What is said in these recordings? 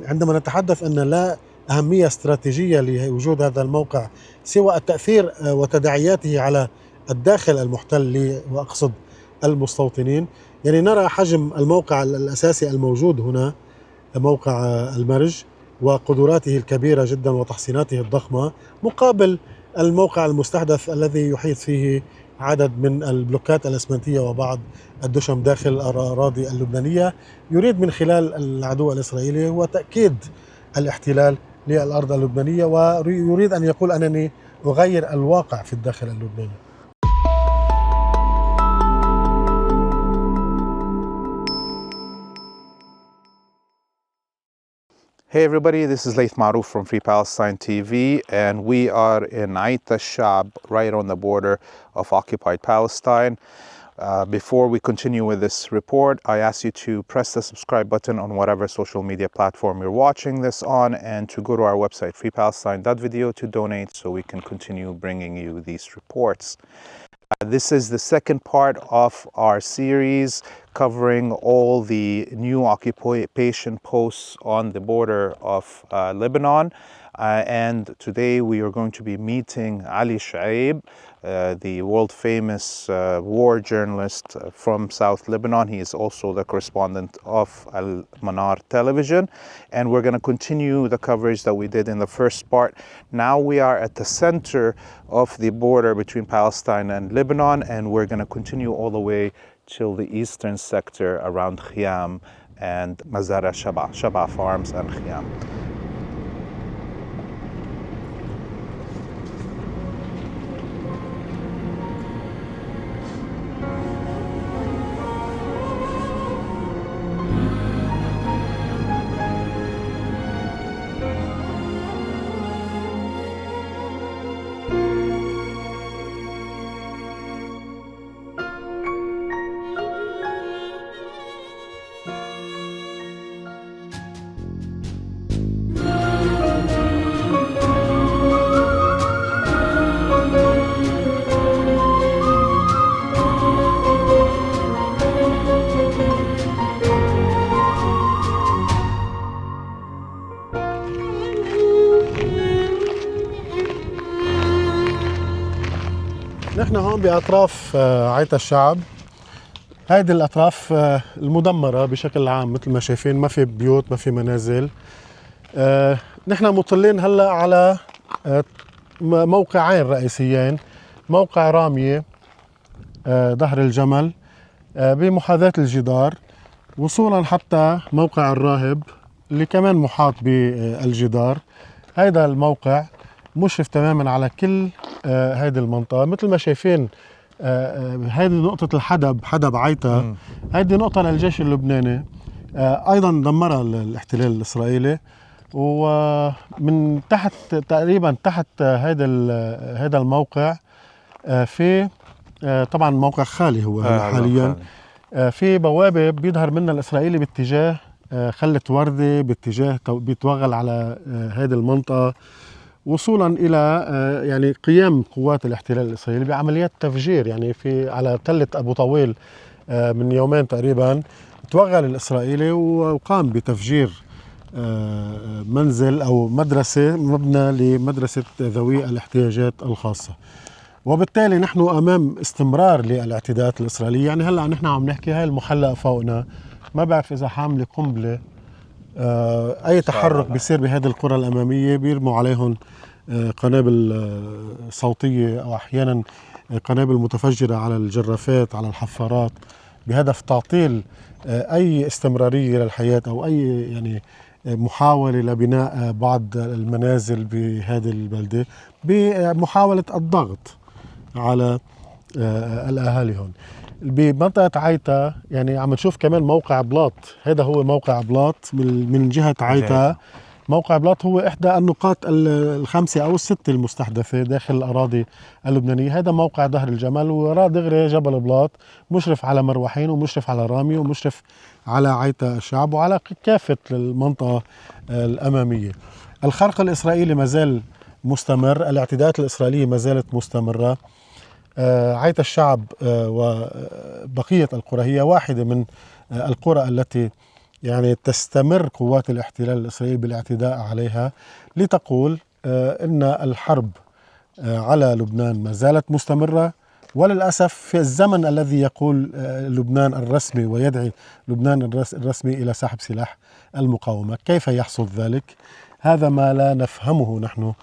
عندما نتحدث أن لا أهمية استراتيجية لوجود هذا الموقع سوى التأثير وتداعياته على الداخل المحتل، وأقصد المستوطنين، يعني نرى حجم الموقع الأساسي الموجود هنا، موقع المرج، وقدراته الكبيرة جدا وتحصيناته الضخمة، مقابل الموقع المستهدف الذي يحيط فيه عدد من البلوكات الأسمنتية وبعض الدشم داخل الأراضي اللبنانية. يريد من خلال العدو الإسرائيلي هو تأكيد الاحتلال للأرض اللبنانية، ويريد أن يقول أنني أغير الواقع في الداخل اللبناني. Hey everybody, this is Laith Marouf from Free Palestine TV, and we are in Ait al-Shab, right on the border of occupied Palestine. Before we continue with this report, I ask you to press the subscribe button on whatever social media platform you're watching this on, and to go to our website, freepalestine.video, to donate so we can continue bringing you these reports. This is the second part of our series covering all the new occupation posts on the border of Lebanon. And today we are going to be meeting Ali Shaib, the world famous war journalist from South Lebanon. He is also the correspondent of Al Manar television. And we're going to continue the coverage that we did in the first part. Now we are at the center of the border between Palestine and Lebanon, and we're going to continue all the way till the eastern sector around Khiam and Mazara Shaba Farms and Khiam. نحن هون بأطراف عيت الشعب. هذه الأطراف المدمرة بشكل عام، مثل ما شايفين ما في بيوت، ما في منازل. نحن مطلين هلأ على موقعين رئيسيين، موقع رامية ظهر الجمل بمحاذاة الجدار، وصولا حتى موقع الراهب اللي كمان محاط بالجدار. هذا الموقع مشرف تماما على كل هذه المنطقة. مثل ما شايفين هذه نقطة حدب عيتا، هذه نقطة للجيش اللبناني، أيضا دمرها الاحتلال الإسرائيلي. ومن تحت تقريبا تحت هذا الموقع في طبعا موقع خالي هو حاليا، في بوابة بيظهر منها الإسرائيلي باتجاه خلة وردة، باتجاه بيتوغل على هذه المنطقة، وصولا إلى يعني قيام قوات الاحتلال الإسرائيلي بعمليات تفجير. يعني في على تلة أبو طويل من يومين تقريبا توغل الإسرائيلي وقام بتفجير منزل أو مدرسة، مبنى لمدرسة ذوي الاحتياجات الخاصة. وبالتالي نحن أمام استمرار للاعتداءات الإسرائيلية. يعني هلأ نحن عم نحكي هاي المحلقة فوقنا، ما بعرف إذا حاملة قنبلة، أي تحرك بيصير بهذه القرى الأمامية بيرموا عليهم قنابل صوتية أو أحيانا قنابل متفجرة على الجرافات، على الحفارات، بهدف تعطيل أي استمرارية للحياة أو أي يعني محاولة لبناء بعض المنازل بهذه البلدة، بمحاولة الضغط على الأهالي هون بمنطقة عيتا. يعني عم نشوف كمان موقع بلاط، هذا هو موقع بلاط من جهة عيتا. موقع بلاط هو إحدى النقاط الخمسة أو الستة المستحدثة داخل الأراضي اللبنانية. هذا موقع ظهر الجمل، ووراه دغري جبل بلاط مشرف على مروحين ومشرف على رامي ومشرف على عيتا الشعب وعلى كافة المنطقة الأمامية. الخرق الإسرائيلي ما زال مستمر، الاعتداءات الإسرائيلية ما زالت مستمرة. عيت الشعب وبقية القرى هي واحدة من القرى التي يعني تستمر قوات الاحتلال الإسرائيلي بالاعتداء عليها لتقول إن الحرب على لبنان ما زالت مستمرة. وللأسف في الزمن الذي يقول لبنان الرسمي ويدعي لبنان الرسمي إلى سحب سلاح المقاومة، كيف يحصل ذلك؟ هذا ما لا نفهمه نحن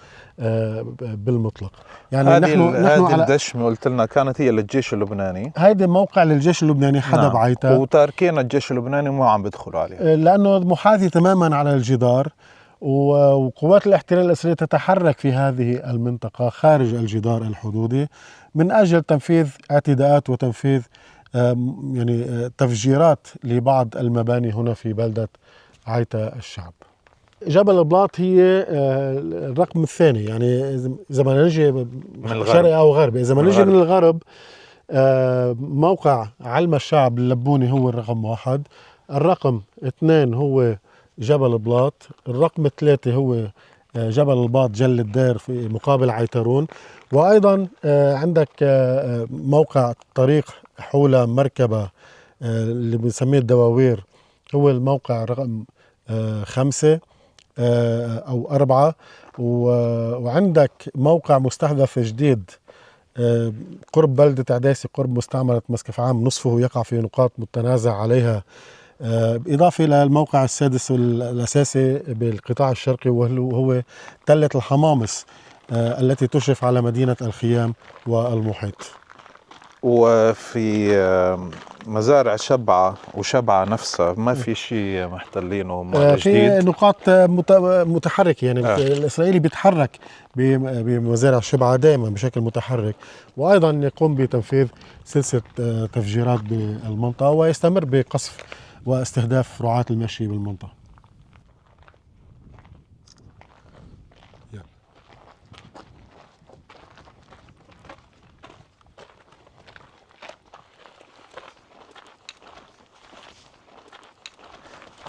بالمطلق. يعني هذه الدشمة قلت لنا كانت هي للجيش اللبناني، هيدي موقع للجيش اللبناني حدب عيتا، وتاركين الجيش اللبناني مو عم بيدخلوا عليه لأنه محاذي تماما على الجدار، وقوات الاحتلال الإسرائيلي تتحرك في هذه المنطقة خارج الجدار الحدودي من أجل تنفيذ اعتداءات وتنفيذ يعني تفجيرات لبعض المباني هنا في بلدة عيتا الشعب. جبل البلاط هي الرقم الثاني، يعني إذا ما نجي من شرقي أو غربي، إذا ما نجي من الغرب موقع علم الشعب اللبوني هو الرقم 1، الرقم 2 هو جبل البلاط، الرقم 3 هو جبل الباط جل الدير في مقابل عيترون، وأيضا عندك موقع طريق حول مركبة اللي بنسميه الدواوير، هو الموقع رقم 5 أو 4، وعندك موقع مستهدف جديد قرب بلدة عديسي قرب مستعمرة مسقف عام، نصفه يقع في نقاط متنازع عليها، إضافة إلى الموقع السادس الأساسي بالقطاع الشرقي وهو تلة الحمامص التي تشرف على مدينة الخيام والمحيط. وفي مزارع شبعة وشبعة نفسها ما في شيء محتلينه في نقاط متحركة، يعني الإسرائيلي بيتحرك بمزارع شبعة دائما بشكل متحرك، وأيضا يقوم بتنفيذ سلسلة تفجيرات بالمنطقة ويستمر بقصف واستهداف رعاة المشي بالمنطقة.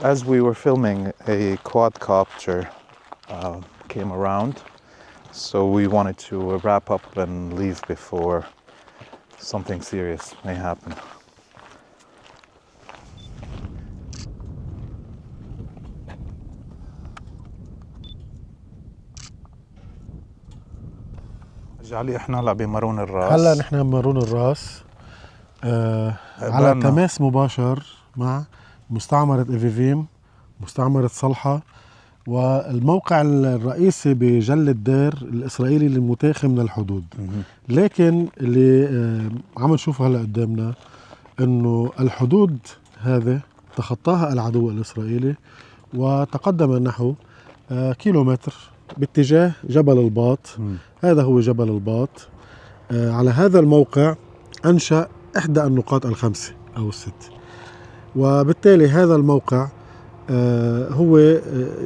As we were filming, a quadcopter came around, so we wanted to wrap up and leave before something serious may happen. علي احنا هلا بمارون الراس، هلا نحن بمارون الراس على تماس مباشر مع مستعمرة إفيفيم، مستعمرة صلحة، والموقع الرئيسي بجل الدير الإسرائيلي المتاخي من الحدود. لكن اللي عم نشوفه هلا قدامنا إنه الحدود هذه تخطاها العدو الإسرائيلي وتقدم نحو كيلومتر باتجاه جبل الباط. هذا هو جبل الباط. على هذا الموقع أنشأ إحدى النقاط الخمسة أو الست، وبالتالي هذا الموقع هو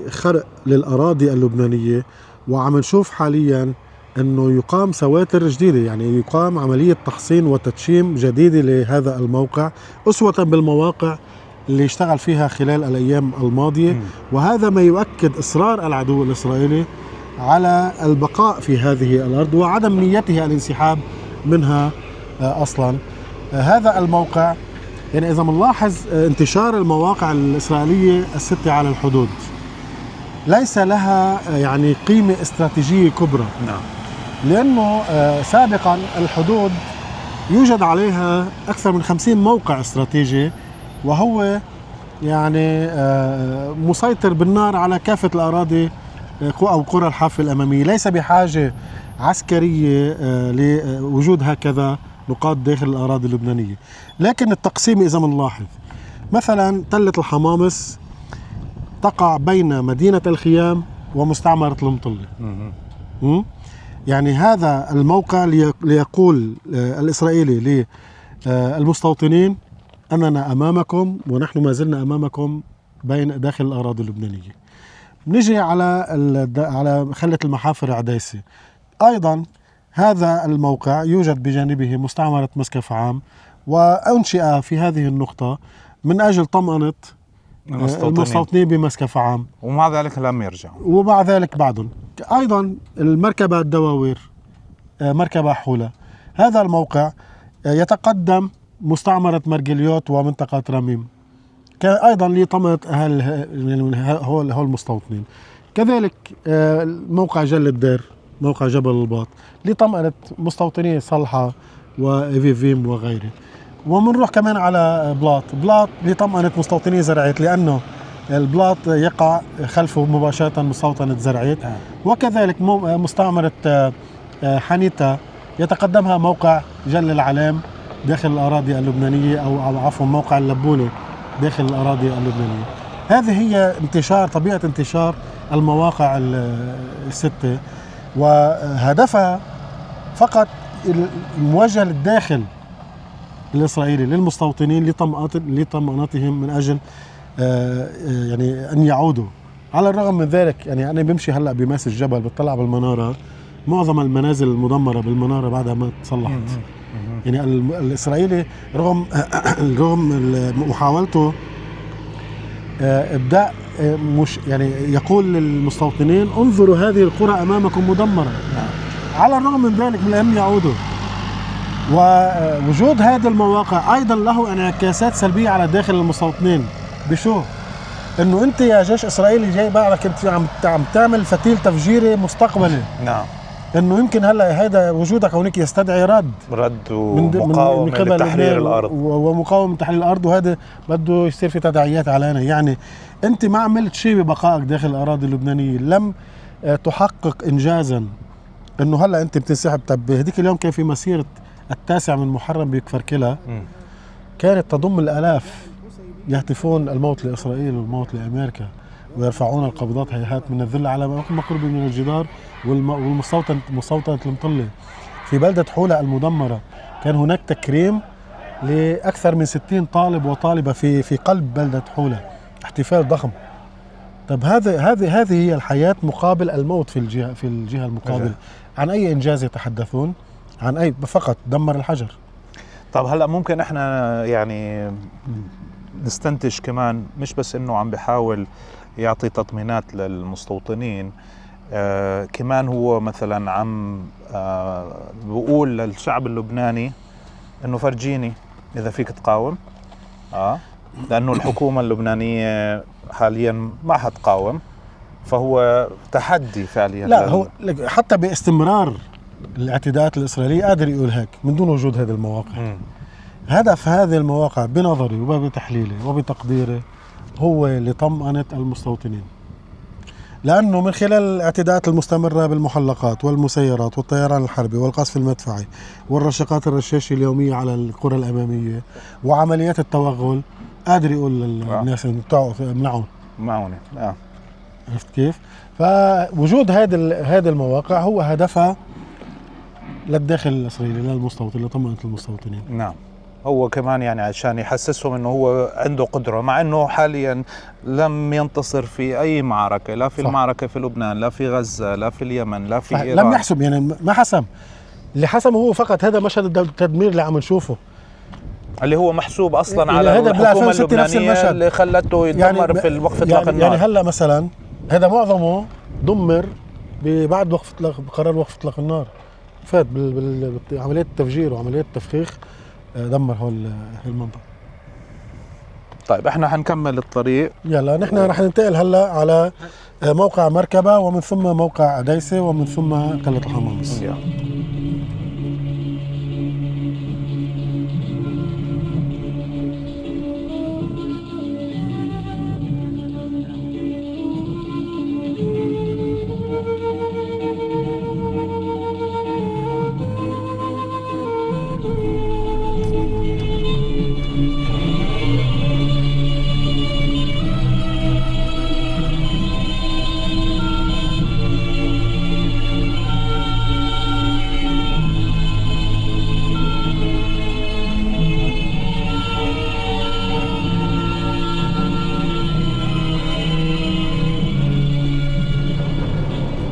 خرق للأراضي اللبنانية، وعم نشوف حاليا أنه يقام سواتر جديدة، يعني يقام عملية تحصين وتدشيم جديدة لهذا الموقع أسوة بالمواقع اللي اشتغل فيها خلال الأيام الماضية. وهذا ما يؤكد إصرار العدو الإسرائيلي على البقاء في هذه الأرض وعدم نيته الانسحاب منها أصلا. هذا الموقع، يعني إذا منلاحظ انتشار المواقع الإسرائيلية الستة على الحدود ليس لها يعني قيمة استراتيجية كبرى، لأنه سابقا الحدود يوجد عليها أكثر من 50 موقع استراتيجي، وهو يعني مسيطر بالنار على كافة الأراضي أو قرى الحافة الأمامية، ليس بحاجة عسكرية لوجود هكذا نقاط داخل الأراضي اللبنانية. لكن التقسيم إذا منلاحظ مثلا تلة الحمامص تقع بين مدينة الخيام ومستعمرة المطلة. يعني هذا الموقع ليقول الإسرائيلي للمستوطنين أننا أمامكم ونحن ما زلنا أمامكم بين داخل الأراضي اللبنانية. نجي على خلة المحافر عديسي، أيضا هذا الموقع يوجد بجانبه مستعمرة مسقف عام، وأنشئ في هذه النقطة من أجل طمأنة المستوطنين بمسقف عام، ومع ذلك لم يرجعوا، ومع ذلك بعدهم. أيضا المركبة الدواوير مركبة حولة، هذا الموقع يتقدم مستعمرة مرجليوت ومنطقة رميم، كان أيضا لطمأنة هو المستوطنين. كذلك موقع جل الدير، موقع جبل الباط، لطمأنة مستوطني صلحة وإيفيفيم وغيره. ومنروح كمان على بلاط لطمأنة مستوطني زرعيت، لأنه البلاط يقع خلفه مباشرة مستوطنة زرعيت. وكذلك مستعمرة حنيتا يتقدمها موقع جل العلام داخل الأراضي اللبنانية، أو عفوا موقع اللبونة داخل الأراضي اللبنانية. هذه هي طبيعة انتشار المواقع الستة، وهدفها فقط موجه للداخل الإسرائيلي للمستوطنين لطمأنتهم من أجل يعني أن يعودوا. على الرغم من ذلك، يعني أنا بمشي هلأ بماس الجبل بتطلع بالمنارة، معظم المنازل المدمرة بالمنارة بعدها ما تصلحت. يعني الإسرائيلي رغم محاولته إبداء مش يعني يقول للمستوطنين انظروا هذه القرى أمامكم مدمرة، على الرغم من ذلك لم يعودوا. ووجود هذه المواقع أيضا له انعكاسات سلبية على داخل المستوطنين. بشو؟ إنه أنت يا جيش إسرائيلي جاي بعدك أنت عم تعمل فتيل تفجيري مستقبلي. نعم. إنه يمكن هلا هذا وجودك هونيك يستدعي رد ومقاومة لتحرير الأرض ومقاومة تحرير الأرض، وهذا بده يصير في تداعيات علينا. يعني أنت ما عملت شيء ببقائك داخل الأراضي اللبنانية، لم تحقق إنجازا. إنه هلا أنت بتنسحب. طب هديك اليوم كان في مسيرة 9 من محرم بكفر كلا، كانت تضم الآلاف يهتفون الموت لإسرائيل والموت لأمريكا، ويرفعون القبضات هيهات من الذل على ما قرب من الجدار. والمستوطنة المطلة في بلدة حولة المدمرة كان هناك تكريم لأكثر من 60 طالب وطالبة في قلب بلدة حولة، احتفال ضخم. طب هذه هي الحياة مقابل الموت في الجهة المقابلة. عن أي إنجاز يتحدثون؟ عن أي؟ فقط دمر الحجر. طب هلأ ممكن احنا يعني نستنتج كمان، مش بس انه عم بحاول يعطي تطمينات للمستوطنين، كمان هو مثلا عم بقول للشعب اللبناني انه فرجيني اذا فيك تقاوم، لانه الحكومة اللبنانية حاليا ما حتقاوم، فهو تحدي فعليا. لا هو حتى باستمرار الاعتداءات الإسرائيلية قادر يقول هيك من دون وجود هذه المواقع. هدف هذه المواقع بنظري وبتحليلي وبتقديري هو لطمأنة المستوطنين، لأنه من خلال الاعتداءات المستمرة بالمحلقات والمسيرات والطيران الحربي والقصف المدفعي والرشقات الرشاشة اليومية على القرى الأمامية وعمليات التوغل، قادر يقول للناس امنعوا معوني. عرفت كيف؟ فوجود هذه المواقع هو هدفها للداخل الإسرائيلي للمستوطن، لطمأنة المستوطنين. نعم. هو كمان يعني عشان يحسسهم انه هو عنده قدرة، مع انه حاليا لم ينتصر في اي معركة، لا في صح. المعركة في لبنان، لا في غزة، لا في اليمن، لا في إيران. لم يحسم، يعني ما حسم. اللي حسمه هو فقط هذا مشهد التدمير اللي عم نشوفه، اللي هو محسوب اصلا على الحكومة اللبنانية اللي خلته يدمر يعني في وقف اطلاق النار. يعني هلا مثلا هذا معظمه دمر بعد قرار وقف اطلاق النار، فات بعملية التفجير وعملية التفخيخ، دمر هول المنطقة. طيب احنا حنكمل الطريق. يلا نحن رح ننتقل هلا على موقع مركبة، ومن ثم موقع عديسة، ومن ثم قلة الحمامص.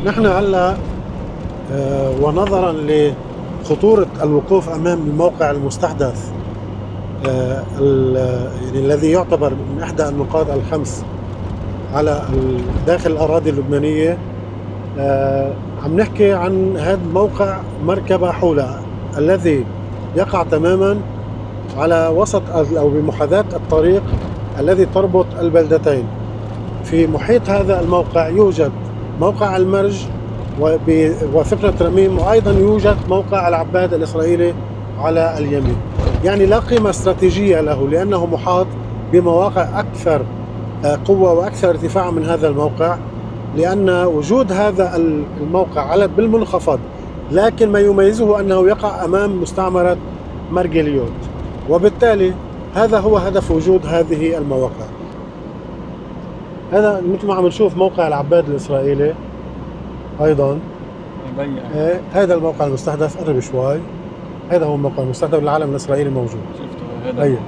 نحن هلا ونظرا لخطورة الوقوف أمام الموقع المستحدث يعني الذي يعتبر من إحدى النقاط الخمس على داخل الأراضي اللبنانية، عم نحكي عن هذا موقع مركبة حولة الذي يقع تماما على وسط أو بمحاذاة الطريق الذي تربط البلدتين. في محيط هذا الموقع يوجد موقع المرج وثقنة رميم، وأيضا يوجد موقع العباد الإسرائيلي على اليمين. يعني لا قيمة استراتيجية له لأنه محاط بمواقع أكثر قوة وأكثر ارتفاعا من هذا الموقع، لأن وجود هذا الموقع بالمنخفض، لكن ما يميزه أنه يقع أمام مستعمرة مرجليوت، وبالتالي هذا هو هدف وجود هذه المواقع. هذا مثل ما عم نشوف موقع العباد الإسرائيلي أيضا. هذا الموقع المستهدف، قرب شوي، هذا هو الموقع المستهدف. العلم الإسرائيلي موجود، شفته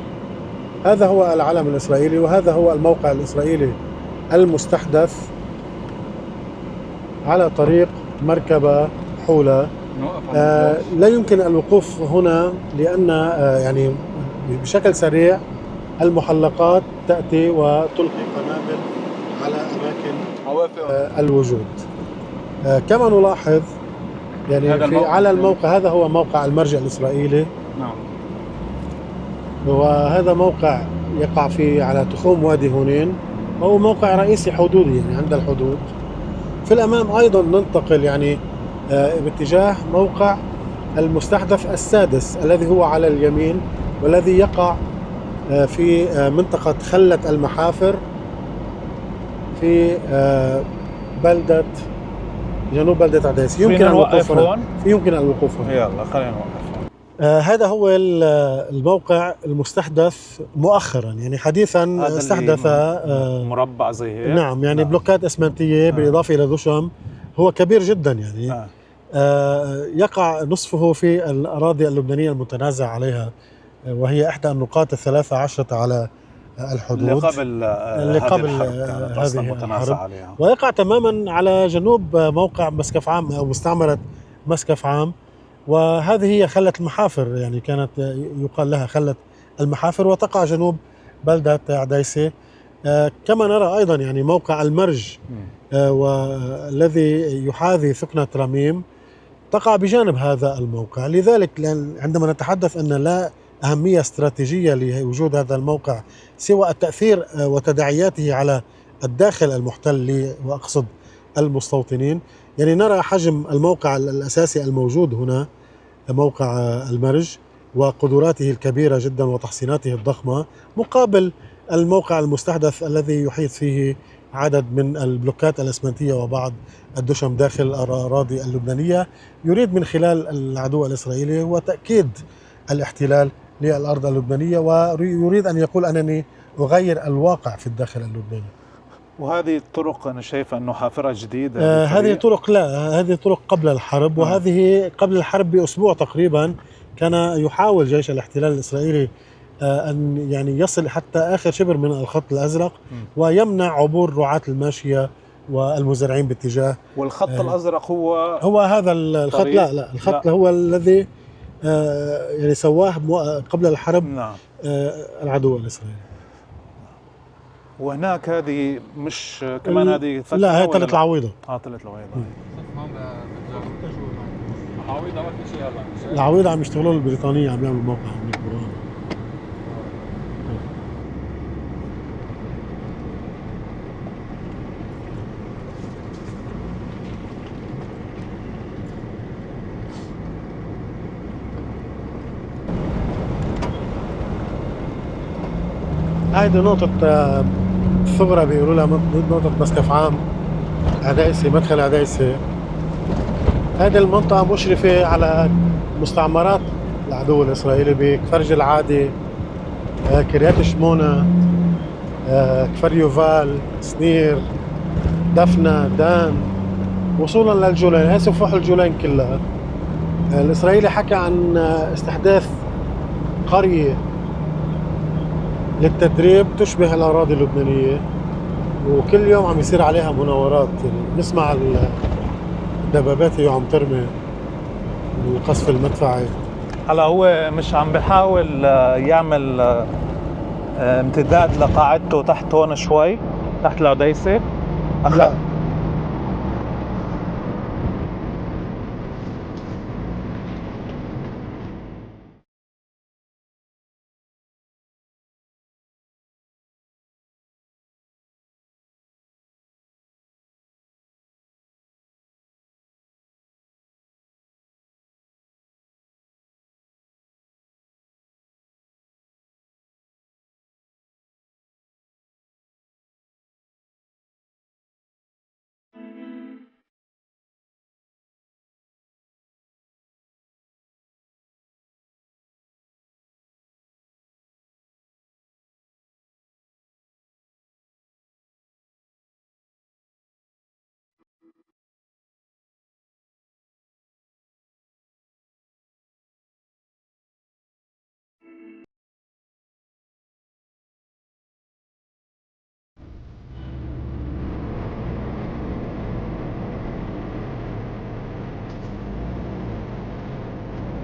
هذا هو العلم الإسرائيلي، وهذا هو الموقع الإسرائيلي المستحدث على طريق مركبة حولة. لا يمكن الوقوف هنا لأن يعني بشكل سريع المحلقات تأتي وتلقي قنابل على أماكن الوجود. كما نلاحظ يعني على الموقع، هذا هو موقع المرج الإسرائيلي. نعم. وهذا موقع يقع على تخوم وادي هونين، وهو موقع رئيسي حدودي يعني عند الحدود. في الأمام أيضا ننتقل يعني باتجاه موقع المستحدث السادس الذي هو على اليمين، والذي يقع في منطقة خلة المحافر في بلدة جنوب بلدة عديس. يمكن الوقوف هنا. يلا خلينا نوقف. هذا هو الموقع المستحدث مؤخرا، يعني حديثا استحدث مربع زي هيك. نعم، يعني بلوكات اسمنتيه بالاضافه الى دشم. هو كبير جدا يعني. يقع نصفه في الاراضي اللبنانيه المتنازع عليها، وهي احدى النقاط 13 على الحدود اللي قبل هذه المتنازع عليها، ويقع تماما على جنوب موقع مسكف عام او مستعمره مسكف عام. وهذه هي خلة المحافر، يعني كانت يقال لها خلة المحافر، وتقع جنوب بلدة عديسة. كما نرى أيضا يعني موقع المرج والذي يحاذي ثقنة رميم تقع بجانب هذا الموقع. لذلك عندما نتحدث أن لا أهمية استراتيجية لوجود هذا الموقع سوى التأثير وتداعياته على الداخل المحتل، وأقصد المستوطنين، يعني نرى حجم الموقع الأساسي الموجود هنا، موقع المرج، وقدراته الكبيرة جدا وتحصيناته الضخمة، مقابل الموقع المستحدث الذي يحيط فيه عدد من البلوكات الأسمنتية وبعض الدشم داخل الأراضي اللبنانية. يريد من خلال العدو الإسرائيلي وتأكيد الاحتلال للأرض اللبنانية، ويريد أن يقول أنني أغير الواقع في الداخل اللبناني. وهذه الطرق أنا شايف أنه حافرة جديدة. هذه طرق، لا، هذه طرق قبل الحرب. وهذه قبل الحرب بأسبوع تقريبا كان يحاول جيش الاحتلال الإسرائيلي أن يعني يصل حتى آخر شبر من الخط الأزرق ويمنع عبور رعاة الماشية والمزارعين باتجاه. والخط الأزرق هو هذا الخط. لا الخط لا. هو الذي يعني سواه قبل الحرب. نعم. العدو الإسرائيلي. وهناك هذه مش كمان هذه لا، هي طلعت العويضة. طلعت العويضة. العويضة عم يشتغلوا البريطانية، عم يعملوا موقع هناك. هذه نقطة ثغرة بيقولوا لها نقطة مسكف عام عديسة، مدخل عديسة. هذه المنطقة مشرفة على مستعمرات العدو الإسرائيلي بكفر جلعادي، كريات شمونة، كفر يوفال، سنير، دفنة، دان، وصولا للجولان. هي سفوح الجولان كلها. الإسرائيلي حكى عن استحداث قرية للتدريب تشبه الأراضي اللبنانية، وكل يوم عم يصير عليها مناورات. يعني نسمع الدبابات هي عم ترمي القصف المدفعي. هلا هو مش عم بيحاول يعمل امتداد لقاعدته تحت هون شوي تحت العديسة؟ لا.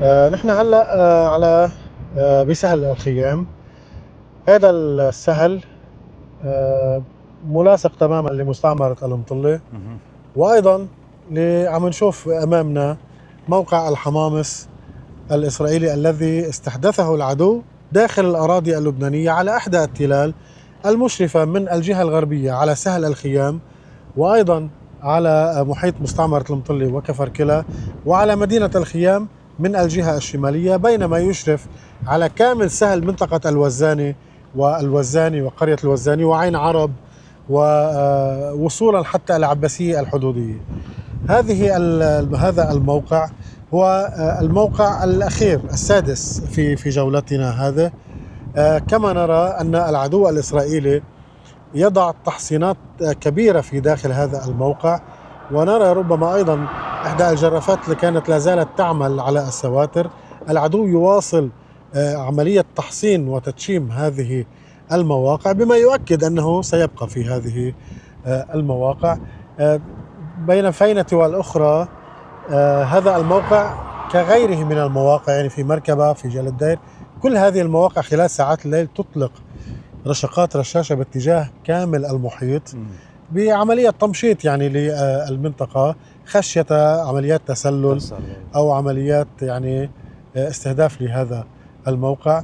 نحن هلا على بسهل الخيام. هذا السهل ملاصق تماما لمستعمرة المطلة، وأيضا عم نشوف أمامنا موقع الحمامس الإسرائيلي الذي استحدثه العدو داخل الأراضي اللبنانية على إحدى التلال المشرفة من الجهة الغربية على سهل الخيام، وأيضا على محيط مستعمرة المطلة وكفر كلا، وعلى مدينة الخيام من الجهة الشمالية، بينما يشرف على كامل سهل منطقة الوزاني وقرية الوزاني وعين عرب ووصولا حتى العباسية الحدودية. هذا الموقع هو الموقع الأخير السادس في جولتنا هذا. كما نرى أن العدو الإسرائيلي يضع تحصينات كبيرة في داخل هذا الموقع، ونرى ربما أيضا إحدى الجرافات اللي كانت لا زالت تعمل على السواتر. العدو يواصل عملية تحصين وتدشيم هذه المواقع، بما يؤكد أنه سيبقى في هذه المواقع. بين فينة والأخرى هذا الموقع كغيره من المواقع، يعني في مركبة، في جل الدير، كل هذه المواقع خلال ساعات الليل تطلق رشقات رشاشة باتجاه كامل المحيط بعملية تمشيط يعني للمنطقة، خشية عمليات تسلل أو عمليات يعني استهداف لهذا الموقع.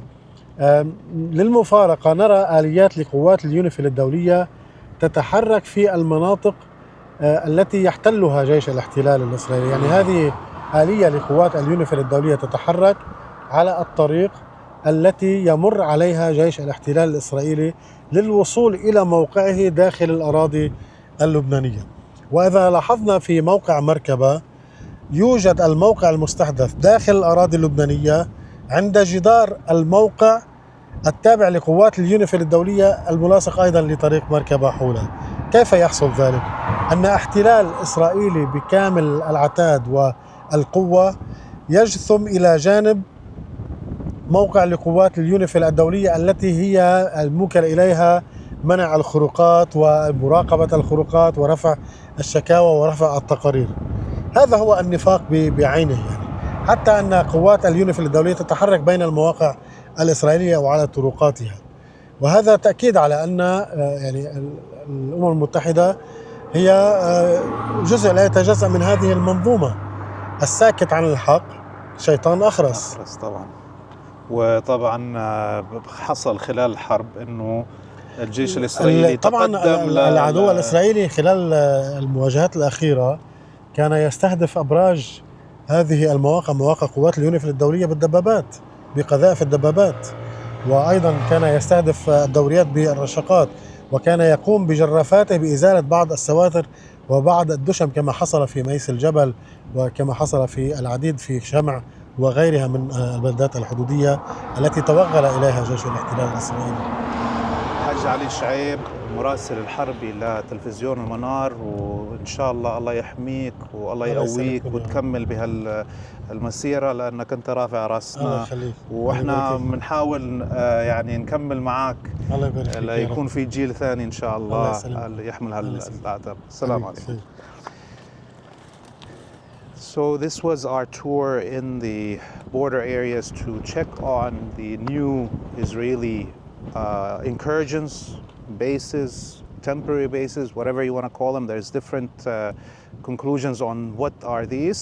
للمفارقة نرى آليات لقوات اليونيفيل الدولية تتحرك في المناطق التي يحتلها جيش الاحتلال الإسرائيلي. يعني هذه آلية لقوات اليونيفيل الدولية تتحرك على الطريق التي يمر عليها جيش الاحتلال الإسرائيلي للوصول إلى موقعه داخل الأراضي اللبنانية. وإذا لاحظنا في موقع مركبة، يوجد الموقع المستحدث داخل الأراضي اللبنانية عند جدار الموقع التابع لقوات اليونيفيل الدولية الملاصق أيضا لطريق مركبة حولة. كيف يحصل ذلك؟ أن احتلال إسرائيلي بكامل العتاد والقوة يجثم إلى جانب موقع لقوات اليونيفيل الدولية التي هي الموكل إليها منع الخروقات ومراقبة الخروقات ورفع الشكاوى ورفع التقارير. هذا هو النفاق بعينه، يعني حتى أن قوات اليونيفيل الدولية تتحرك بين المواقع الإسرائيلية وعلى طرقاتها، وهذا تأكيد على أن يعني الأمم المتحدة هي جزء لا يتجزأ من هذه المنظومة. الساكت عن الحق شيطان أخرس. طبعا. وطبعا حصل خلال الحرب انه الجيش الاسرائيلي طبعا العدو الاسرائيلي خلال المواجهات الاخيره كان يستهدف ابراج هذه المواقع، مواقع قوات اليونيفيل الدوليه بالدبابات، بقذائف الدبابات، وايضا كان يستهدف الدوريات بالرشقات، وكان يقوم بجرافاته بازاله بعض السواتر وبعض الدشم كما حصل في ميس الجبل وكما حصل في العديد في شمع وغيرها من البلدات الحدودية التي توغل إليها جيش الاحتلال الإسرائيلي. حاج علي شعيب، مراسل الحربي لتلفزيون المنار، وإن شاء الله الله يحميك والله يقويك وتكمل بهالمسيرة، لأنك أنت رافع راسنا وإحنا بنحاول يعني نكمل معك ليكون في جيل ثاني إن شاء الله يحمل هالأعتاب. السلام عليكم. So this was our tour in the border areas to check on the new Israeli incursions, bases, temporary bases, whatever you want to call them. There's different conclusions on what are these.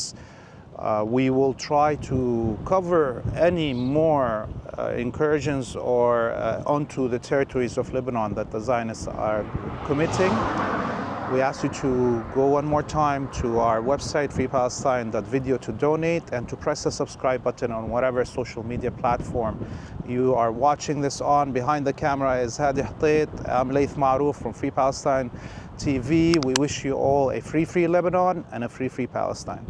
We will try to cover any more incursions or onto the territories of Lebanon that the Zionists are committing. We ask you to go one more time to our website, freepalestine.video, to donate and to press the subscribe button on whatever social media platform you are watching this on. Behind the camera is Hadi Htait. I'm Laith Marouf from Free Palestine TV. We wish you all a free Lebanon and a free Palestine.